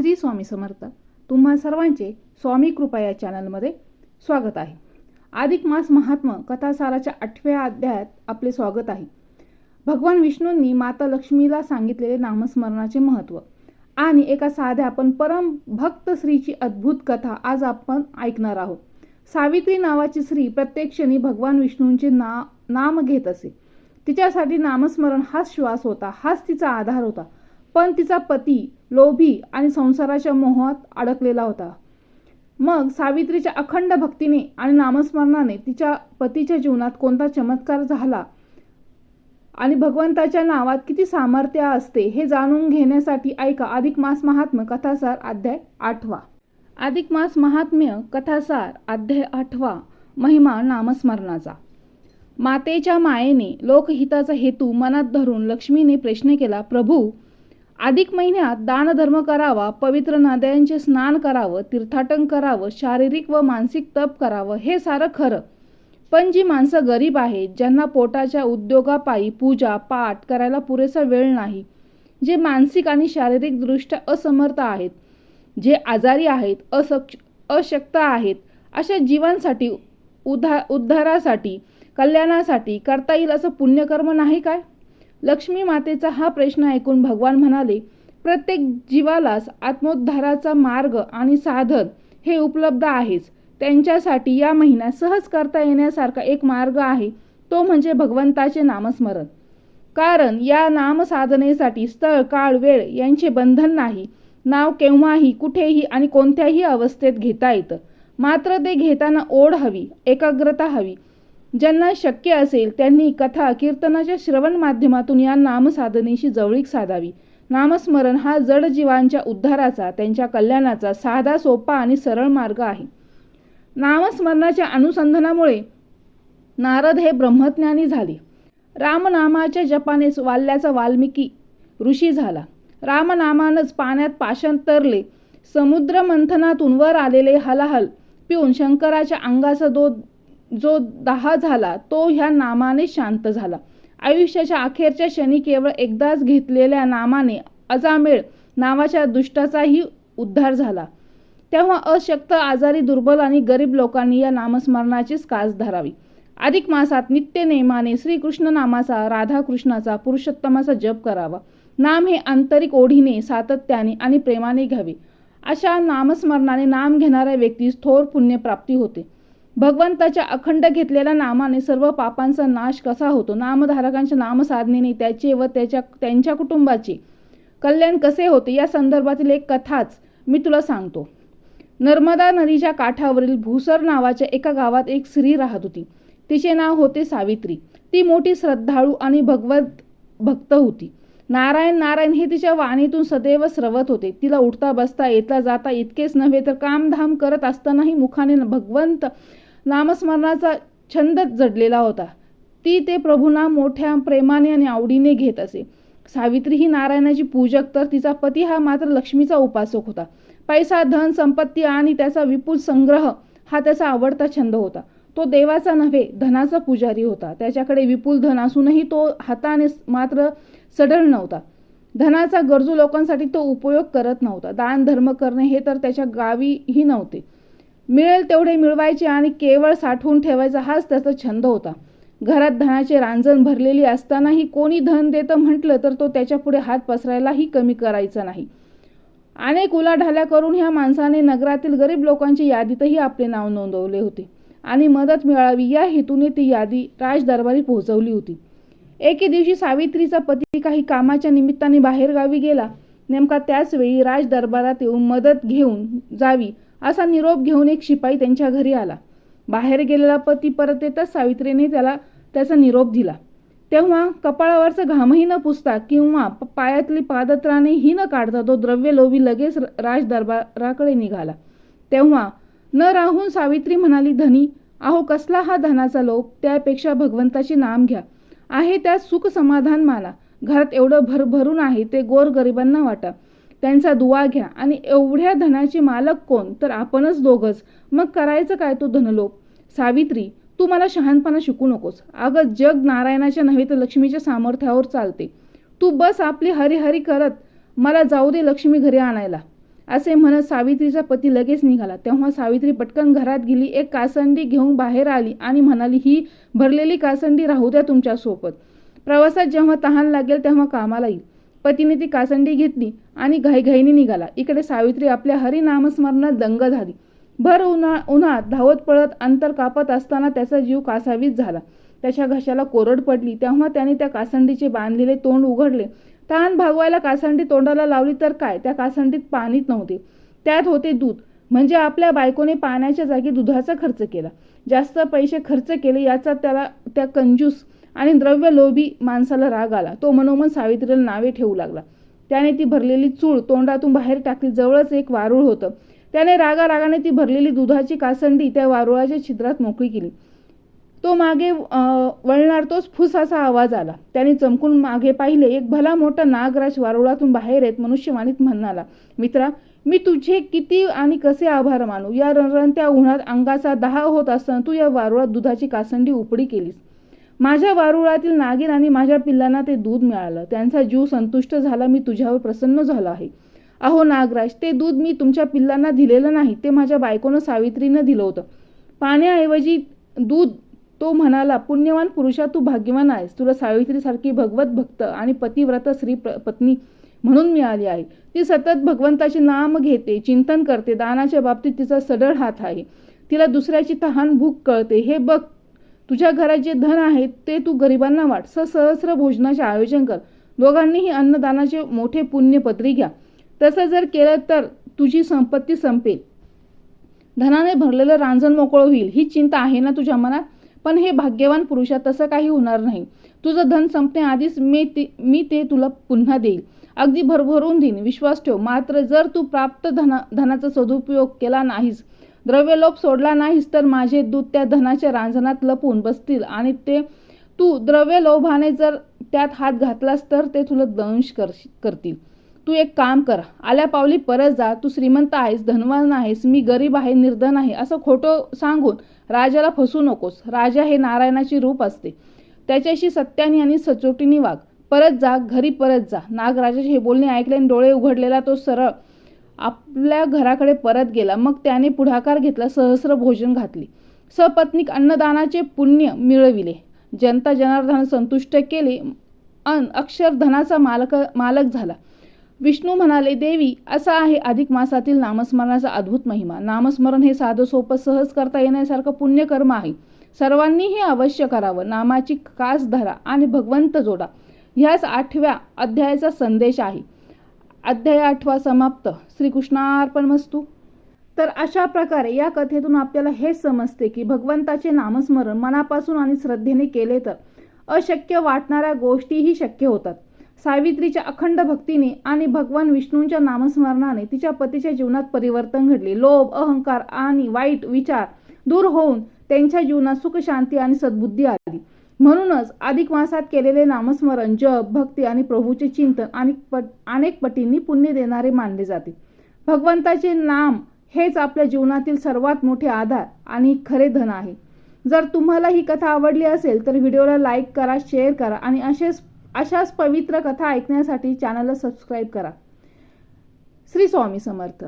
श्री स्वामी समर्थ. तुम्हा सर्वांचे स्वामी कृपा या चॅनलमध्ये स्वागत आहे. अधिक मास महात्म्य कथासाराच्या 8व्या अध्यायात आपले स्वागत आहे. भगवान विष्णूंनी माता लक्ष्मीला सांगितलेले नामस्मरणाचे महत्त्व आणि एका साध्या पण परम भक्त स्त्रीची अद्भुत कथा आज आपण ऐकणार आहोत. सावित्री नावाची स्त्री प्रत्येक क्षणी भगवान विष्णूंचे नाम घेत असे. तिच्यासाठी नामस्मरण हाच श्वास होता, हाच तिचा आधार होता. पण तिचा पती लोभी आणि संसाराच्या मोहात अडकलेला होता. मग सावित्रीच्या अखंड भक्तीने आणि नामस्मरणाने तिच्या पतीच्या जीवनात कोणता चमत्कार झाला आणि भगवंताच्या नावात किती सामर्थ्य असते हे जाणून घेण्यासाठी ऐका अधिक मास महात्म्य कथासार अध्याय 8. अधिक मास महात्म्य कथासार अध्याय 8. महिमा नामस्मरणाचा. मातेच्या मायेने लोकहिताचा हेतू मनात धरून लक्ष्मीने प्रश्न केला, प्रभू, अधिक महिन्यात दानधर्म करावा, पवित्र नद्यांचे स्नान करावं, तीर्थाटन करावं, शारीरिक व मानसिक तप करावं, हे सारं खरं. पण जी माणसं गरीब आहेत, ज्यांना पोटाच्या उद्योगापायी पूजा पाठ करायला पुरेसा वेळ नाही, जे मानसिक आणि शारीरिक दृष्ट्या असमर्थ आहेत, जे आजारी आहेत, अशक्त आहेत, अशा जीवांसाठी उद्धारासाठी कल्याणासाठी करता येईल असं पुण्यकर्म नाही काय? लक्ष्मी मातेचा हा प्रश्न ऐकून भगवान म्हणाले, प्रत्येक जीवालाच आत्मोद्धाराचा मार्ग आणि साधन हे उपलब्ध आहेच. त्यांच्यासाठी या महिन्यात सहज करता येण्यासारखा एक मार्ग आहे, तो म्हणजे भगवंताचे नामस्मरण. कारण या नामसाधनेसाठी स्थळ काळ वेळ यांचे बंधन नाही. नाव केव्हाही कुठेही आणि कोणत्याही अवस्थेत घेता येतं. मात्र ते घेताना ओढ हवी, एकाग्रता हवी. ज्यांना शक्य असेल त्यांनी कथा कीर्तनाच्या श्रवण माध्यमातून या नामसाधनेशी जवळीक साधावी. नामस्मरण हा जड जीवांच्या उद्धाराचा, त्यांच्या कल्याणाचा साधा सोपा आणि सरळ मार्ग आहे. नामस्मरणाच्या अनुसंधानामुळे नारद हे ब्रह्मज्ञानी झाले. रामनामाच्या जपानेच वाल्याचा वाल्मिकी ऋषी झाला. रामनामानच पाण्यात पाषाण तरले. समुद्र मंथनातून वर आलेले हलाहल पिऊन शंकराच्या अंगाचा जो दाह झाला तो ह्या नामाने शांत झाला. आयुष्याच्या अखेरच्या क्षणी केवळ एकदाच घेतलेल्या नामाने अजामेळ नावाच्या दुष्टाचाही उद्धार झाला. तेव्हा अशक्त, आजारी, दुर्बल आणि गरीब लोकांनी या नामस्मरणाचीच कास धरावी. अधिक मासात नित्य नेमाने श्रीकृष्ण नामाचा, राधाकृष्णाचा, पुरुषोत्तमाचा जप करावा. नाम हे आंतरिक ओढीने, सातत्याने आणि प्रेमाने घ्यावे. अशा नामस्मरणाने नाम घेणाऱ्या व्यक्तीस थोर पुण्यप्राप्ती होते. भगवंताच्या अखंड घेतलेल्या नामाने सर्व पापांचा नाश कसा होतो, नामधारकांच्या नामसाधनेने त्याचे व त्यांच्या कुटुंबाचे कल्याण कसे होते या संदर्भातील एक कथाच मी तुला सांगतो. नर्मदा नदीच्या काठावरील भूसर नावाच्या एका गावात एक स्त्री राहत होती. तिचे नाव होते सावित्री. ती मोठी श्रद्धाळू आणि भगवत भक्त होती. नारायण नारायण हे तिच्या वाणीतून सदैव स्रवत होते. तिला उठता बसता येता जाता इतकेच नव्हे तर कामधाम करत असतानाही मुखाने भगवंत नामस्मरणाचा छंद जडलेला होता. ती ते प्रभुनाम मोठ्या प्रेमाने आणि आवडीने घेत असे. सावित्री ही नारायणाची पूजक, तर तिचा पती हा मात्र लक्ष्मीचा उपासक होता. पैसा, धन, संपत्ती आणि त्याचा विपुल संग्रह हा त्याचा आवडता छंद होता. तो देवाचा नव्हे, धनाचा पुजारी होता. त्याच्याकडे विपुल धन असूनही तो हाताने मात्र सढळ नव्हता. धनाचा गरजू लोकांसाठी तो उपयोग करत नव्हता. दान धर्म करणे हे तर त्याच्या गावीही नव्हते. मिळेल तेवढे मिळवायचे आणि केवळ साठवून ठेवायचा हाच त्याचा छंद होता. घरात धनाचे रांजण भरलेली असतानाही कोणी धन देतं म्हटलं तर तो त्याच्या पुढे हात पसरायलाही कमी करायचा नाही. अनेक उलाढाल्या करून ह्या माणसाने नगरातील गरीब लोकांची यादीतही आपले नाव नोंदवले होते आणि मदत मिळावी या हेतूने ती यादी राजदरबारी पोहोचवली होती. एके दिवशी सावित्रीचा पती काही कामाच्या निमित्ताने बाहेरगावी गेला. नेमका त्याच वेळी राजदरबारात येऊन मदत घेऊन जावी असा निरोप घेऊन एक शिपाई त्यांच्या घरी आला. बाहेर गेलेला पती परत येताच सावित्रीने त्याचा निरोप दिला. तेव्हा कपाळावरचा घामही न पुसता किंवा पायातली पादत्राणेही न काढता तो द्रव्यलोभी लगेच राजदरबाराकडे निघाला. तेव्हा न राहून सावित्री म्हणाली, धनी, अहो कसला हा धनाचा लोभ, त्यापेक्षा भगवंताचे नाम घ्या. आहे त्यात सुख समाधान माना. घरात एवढं भरभरून आहे ते गोरगरिबांना वाटा. त्यांचा दुवा घ्या. आणि एवढ्या धनाचे मालक कोण तर आपणच दोघंच. मग करायचं काय तो धनलोभ? सावित्री, तू मला शहाणपणा शिकू नकोस. अगं जग नारायणाच्या नव्हे तर लक्ष्मीच्या सामर्थ्यावर चालते. तू बस आपली हरिहरी करत मला जाऊ दे लक्ष्मी घरी आणायला. असे म्हणत सावित्रीचा पती लगेच निघाला. तेव्हा सावित्री पटकन घरात गेली, एक कासंडी घेऊन बाहेर आली आणि म्हणाली, ही भरलेली कासंडी राहू द्या तुमच्यासोबत. प्रवासात जेव्हा तहान लागेल तेव्हा कामाला येईल. पतीने ती कासंडी घेतली आणि घाईघाईने निघाला. इकडे सावित्री आपल्या हरिनामस्मरणात दंग झाली. भर उन्हात धावत पळत अंतर कापत असताना त्याचा जीव कासावीस झाला. त्याच्या घशाला कोरड पडली. तेव्हा त्याने त्या कासंडीचे बांधलेले तोंड उघडले. तहान भागवायला कासंडी तोंडाला लावली तर काय, त्या कासंडीत पाणीच नव्हते, त्यात होते दूध. म्हणजे आपल्या बायकोने पाण्याच्या जागी दुधाचा खर्च केला, जास्त पैसे खर्च केले याचा त्याला त्या कंजूस आणि द्रव्यलोभी माणसाला राग आला. तो मनोमन सावित्रीला नावे ठेवू लागला. त्याने ती भरलेली चूळ तोंडातून बाहेर टाकली. जवळच एक वारूळ होतं. त्याने रागारागाने ती भरलेली दुधाची कासंडी त्या वारुळाच्या छिद्रात मोकळी केली. तो मागे वळणार तोच फुस असा आवाज आला. त्याने चमकून मागे पाहिले. एक भला मोठा नागराज वारुळातून बाहेर येत मनुष्यवाणीत म्हणाला, मित्रा, मी तुझे किती आणि कसे आभार मानू. या रणरणत्या उन्हात अंगाचा दाह होत असताना तू या वारुळात दुधाची कासंडी उपडी केलीस. माझ्या वारुळातील नागिन आणि माझ्या पिल्लांना ते दूध मिळालं. त्यांचा जीव संतुष्ट झाला. मी तुझ्यावर प्रसन्न झालो आहे. अहो नागराज, ते दूध मी तुमच्या पिल्लांना दिलेलं नाही, ते माझ्या बायकोनं सावित्रीनं दिलं होतं. पाण्याऐवजी दूध. तो म्हणाला, पुण्यवान पुरुषा, तू भाग्यवान आहेस. तुला सावित्रीसारखी भगवत भक्त आणि पतिव्रत स्त्री पत्नी म्हणून मिळाली आहे. ती सतत भगवंताचे नाम घेते, चिंतन करते. दानाच्या बाबतीत तिचा सढळ हात आहे. तिला दुसऱ्याची तहान भूक कळते. हे बघ, तुझ्या घरात जे धन आहे ते तू गरिबांना वाट. सहस्र भोजनाचे आयोजन कर. दोघांनीही अन्नदानाचे मोठे पुण्य पदरी घ्या. तसं जर केलं तर तुझी संपत्ती संपेल. धनाने भरलेलं रांजण मोकळं होईल. ही चिंता आहे ना तुझ्या मनात? पण हे भाग्यवान पुरुषा, तसं काही होणार नाही. तुझं धन संपण्याआधीच मी ते तुला पुन्हा देईल. अगदी भरभरून देईन, विश्वास ठेव. मात्र जर तू प्राप्त धनाचा सदुपयोग केला नाहीस, द्रव्यलोभ सोडला नाहीस, तर माझे दूत त्या धनाच्या रांजणात लपून बसतील आणि ते तू द्रव्यलोभाने जर त्यात हात घातलास तर ते तुला दंश करतील. तू एक काम कर, आल्या पावली परत जा. तू श्रीमंत आहेस, धनवान आहेस, मी गरीब आहे, निर्धन आहे असं खोटं सांगून राजाला फसू नकोस. राजा हे नारायणाचे रूप असते. त्याच्याशी सत्याने आणि सचोटीने वाग. परत जा, घरी परत जा. नागराजाचे हे बोलणे ऐकल्याने डोळे उघडलेला तो सरळ आपल्या घराकडे परत गेला. मग त्याने पुढाकार घेतला. सहस्र भोजन घातले. सपत्नीक अन्नदानाचे पुण्य मिळविले. जनता जनार्दन संतुष्ट केले. अक्षर धनाचा मालक झाला. विष्णू म्हणाले, देवी, असा आहे अधिक मासातील नामस्मरणाचा अद्भुत महिमा. नामस्मरण हे साधं सोपं सहज करता येण्यासारखं पुण्यकर्म आहे. सर्वांनी हे अवश्य करावं. नामाची कास धरा आणि भगवंत जोडा. ह्याच 8व्या अध्यायाचा संदेश आहे. अध्याय 8 समाप्त. श्रीकृष्णार्पणमस्तु. तर अशा प्रकारे या कथेतून आपल्याला हे समजते की भगवंताचे नामस्मरण मनापासून आणि श्रद्धेने केले तर अशक्य वाटणाऱ्या गोष्टीही शक्य होतात. सावित्रीच्या अखंड भक्तीने आणि भगवान विष्णूंच्या नामस्मरणाने तिच्या पतीच्या जीवनात परिवर्तन घडले. लोभ, अहंकार आणि वाईट विचार दूर होऊन त्यांच्या जीवनात सुख, शांती आणि सद्बुद्धी आली. म्हणूनच अधिक मासात केलेले नामस्मरण, जप, भक्ती आणि प्रभूचे चिंतन अनेक पटींनी पुण्य देणारे मानले जाते. भगवंताचे नाम हेच आपल्या जीवनातील सर्वात मोठे आधार आणि खरे धन आहे. जर तुम्हाला ही कथा आवडली असेल तर व्हिडिओला लाईक करा, शेअर करा आणि अशाच पवित्र कथा ऐकण्यासाठी चॅनलला सबस्क्राईब करा. श्री स्वामी समर्थ.